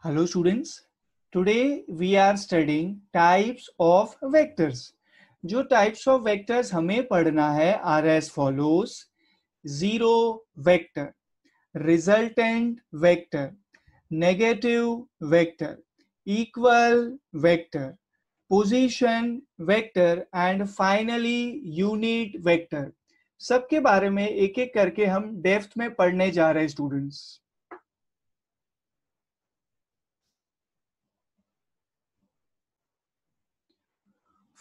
Hello students, today we are studying types of vectors. जो types of vectors हमें पढ़ना है are as follows: zero vector, resultant vector, negative vector, equal vector, position vector and finally unit vector. सबके बारे में एक एक करके हम डेप्थ में पढ़ने जा रहे हैं students.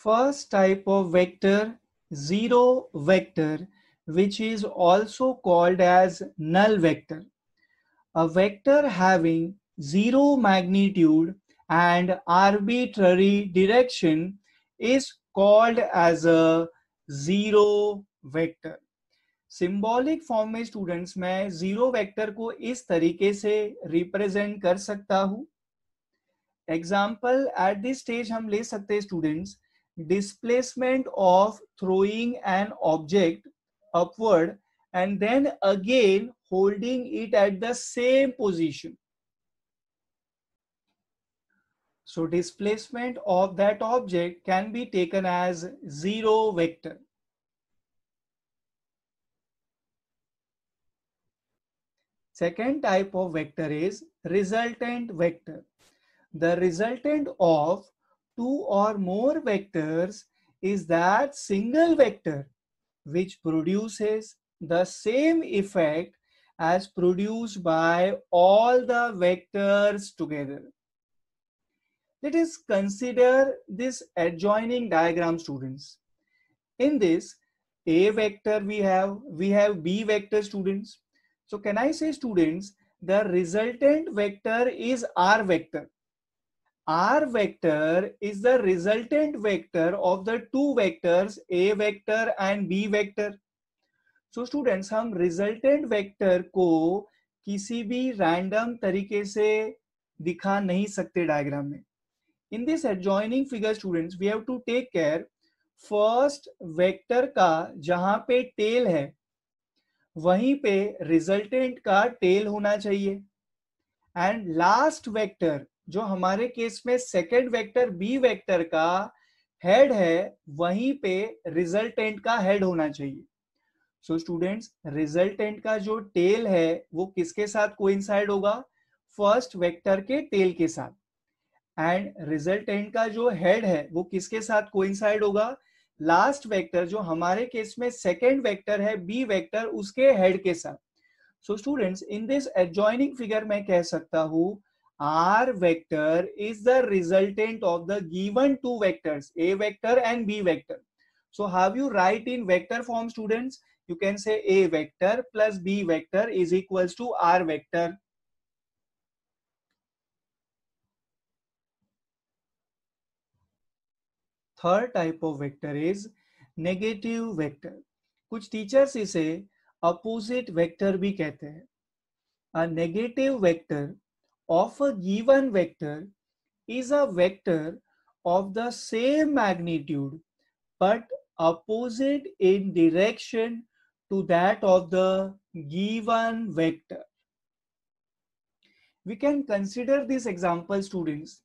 First type of vector, zero vector, which is also called as null vector. A vector having zero magnitude and arbitrary direction is called as a zero vector. Symbolic form में students मैं zero vector को इस तरीके से represent कर सकता हूं. Example at this stage हम ले सकते हैं students. Displacement of throwing an object upward and then again holding it at the same position. So displacement of that object can be taken as zero vector. Second type of vector is resultant vector. The resultant of two or more vectors is that single vector which produces the same effect as produced by all the vectors together. Let us consider this adjoining diagram, students. In this A vector we have B vector, students. So can I say, students, the resultant vector is R vector. R vector is the resultant vector of the two vectors A vector and B vector. So students, हम resultant vector को किसी भी random तरीके से दिखा नहीं सकते diagram में. In this adjoining figure, students, we have to take care. First vector का जहां पे tail है वहीं पे resultant का tail होना चाहिए. And last vector जो हमारे केस में सेकेंड वेक्टर बी वेक्टर का हेड है वहीं पे रिजल्टेंट का हेड होना चाहिए. सो स्टूडेंट्स, रिजल्टेंट का जो टेल है वो किसके साथ कोइंसाइड होगा? फर्स्ट वेक्टर के टेल के साथ. एंड रिजल्टेंट का जो हेड है वो किसके साथ कोइंसाइड होगा? लास्ट वेक्टर जो हमारे केस में सेकेंड वेक्टर है बी वेक्टर उसके हेड के साथ. So students, in this adjoining figure मैं कह सकता हूं R vector is the resultant of the given two vectors, A vector and B vector. So how you write in vector form, students? You can say A vector plus B vector is equals to R vector. Third type of vector is negative vector. कुछ teachers इसे opposite vector भी कहते हैं. A negative vector of a given vector is a vector of the same magnitude but opposite in direction to that of the given vector. We can consider this example, students.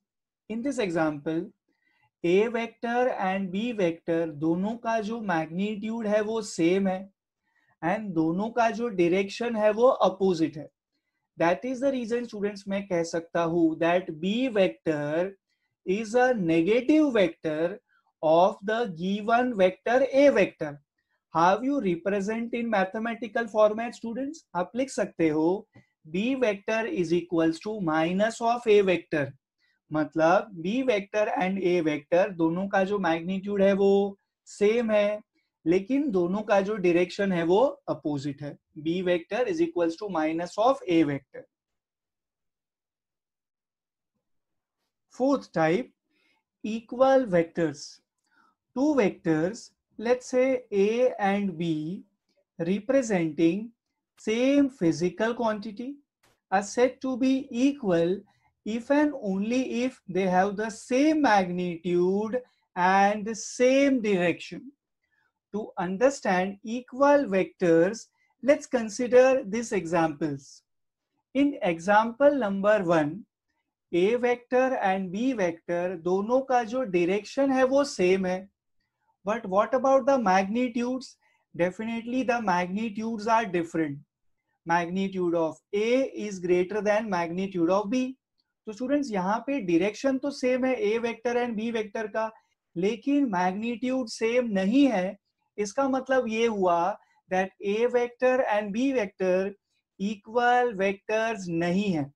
In this example, A vector and B vector दोनों का जो magnitude है वो same है and दोनों का जो direction है वो opposite है. That is the reason, students, मैं कह सकता हूं that B vector is a negative vector of the given vector A vector. How you represent in mathematical format, students? आप लिख सकते हो B vector is equals to minus of A vector. मतलब B vector and A vector दोनों का जो magnitude है वो same है लेकिन दोनों का जो direction है वो opposite है. B vector is equals to minus of A vector. Fourth type, equal vectors. Two vectors, let's say A and B, representing same physical quantity, are said to be equal if and only if they have the same magnitude and the same direction. To understand equal vectors, let's consider these examples. In example number 1, A vector and B vector दोनों का जो direction है वो same है, but what about the magnitudes? Definitely the magnitudes are different. Magnitude of A is greater than magnitude of B. तो students यहाँ पे direction तो सेम है A vector and B vector का, लेकिन मैग्नीट्यूड सेम नहीं है. इसका मतलब ये हुआ that A vector and B vector equal vectors नहीं है.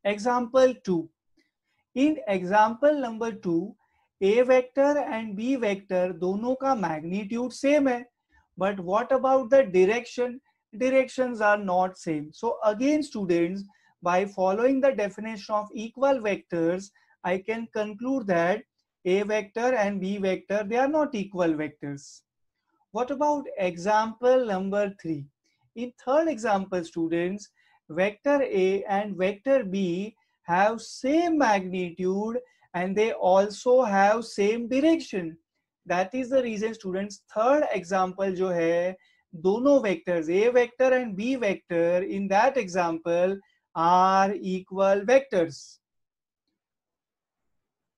Example 2. In example number 2, A vector and B vector दोनों का मैग्नीट्यूड सेम है, but what about the direction? Directions are not same. So again students, by following the definition of equal vectors, I can conclude that a vector and b vector, they are not equal vectors. What about example number 3? In third example students, vector a and vector b have same magnitude and they also have same direction. That is the reason students, third example जो है, दोनों vectors a vector and b vector in that example are equal vectors.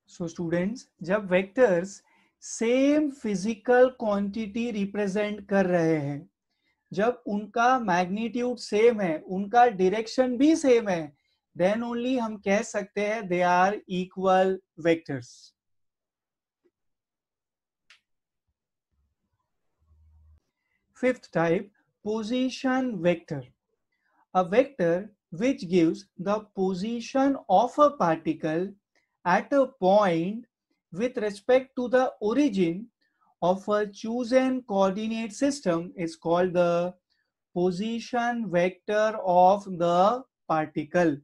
So students, जब vectors same physical quantity represent कर रहे हैं, जब उनका magnitude same है, उनका डायरेक्शन भी सेम है, देन ओनली हम कह सकते हैं they are equal vectors. Fifth type, position vector. A vector which gives the position of a particle at a point with respect to the origin of a chosen coordinate system is called the position vector of the particle.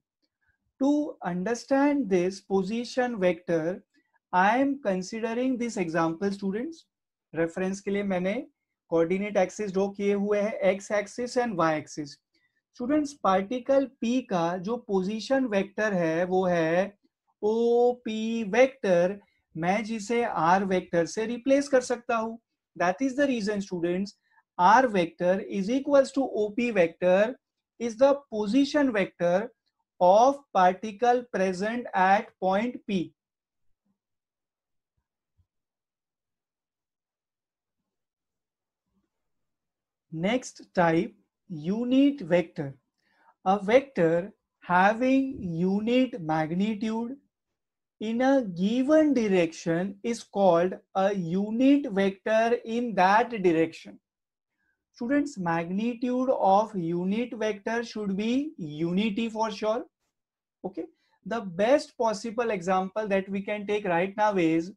To understand this position vector, I am considering this example students. Reference के लिए मैंने coordinate axis draw किए हुए हैं, x axis and y axis. Students, particle P का जो position vector है वो है OP vector, मैं जिसे R vector से replace कर सकता हूँ. That is the reason students, R vector is equals to OP vector is the position vector of particle present at point P. Next type, unit vector. A vector having unit magnitude in a given direction is called a unit vector in that direction. Students, magnitude of unit vector should be unity for sure. Okay. The best possible example that we can take right now is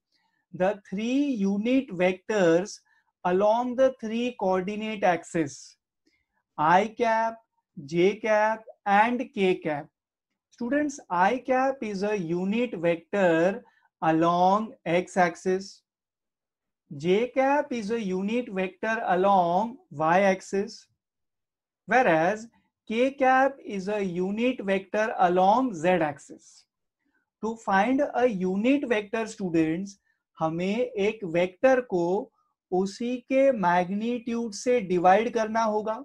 the three unit vectors along the three coordinate axes, I cap, j cap and k cap. Students, I cap is a unit vector along x axis. J cap is a unit vector along y axis, whereas k cap is a unit vector along z axis. To find a unit vector students, हमें एक vector को उसी के magnitude से divide करना होगा.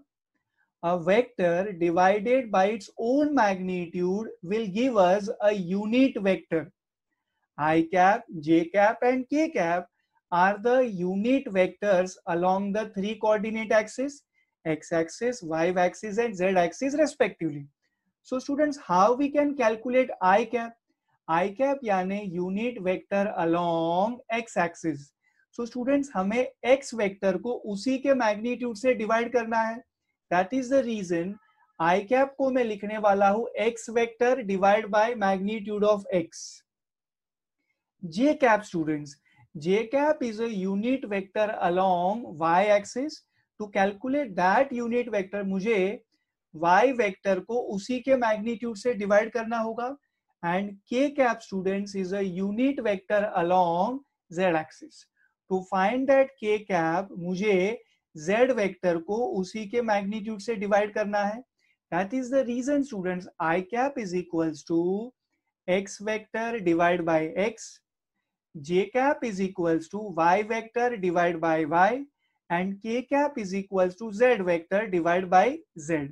A vector divided by its own magnitude will give us a unit vector. I cap, j cap and k cap are the unit vectors along the three coordinate axes, x axis, y axis and z axis respectively. So students, how we can calculate I cap? I cap यानी unit vector along x axis. So students, हमें x vector को उसी के magnitude से divide करना है. That is the reason I cap को मैं लिखने वाला हूँ x vector divide by magnitude of x. J cap students, J cap is a unit vector along y axis. To calculate that unit vector, मुझे y vector को उसी के magnitude से divide करना होगा. And k cap students is a unit vector along z axis. To find that k cap, मुझे z vector को उसी के magnitude से divide करना है. That is the reason students, I cap is equals to x vector divided by x, j cap is equals to y vector divided by y, and k cap is equals to z vector divided by z.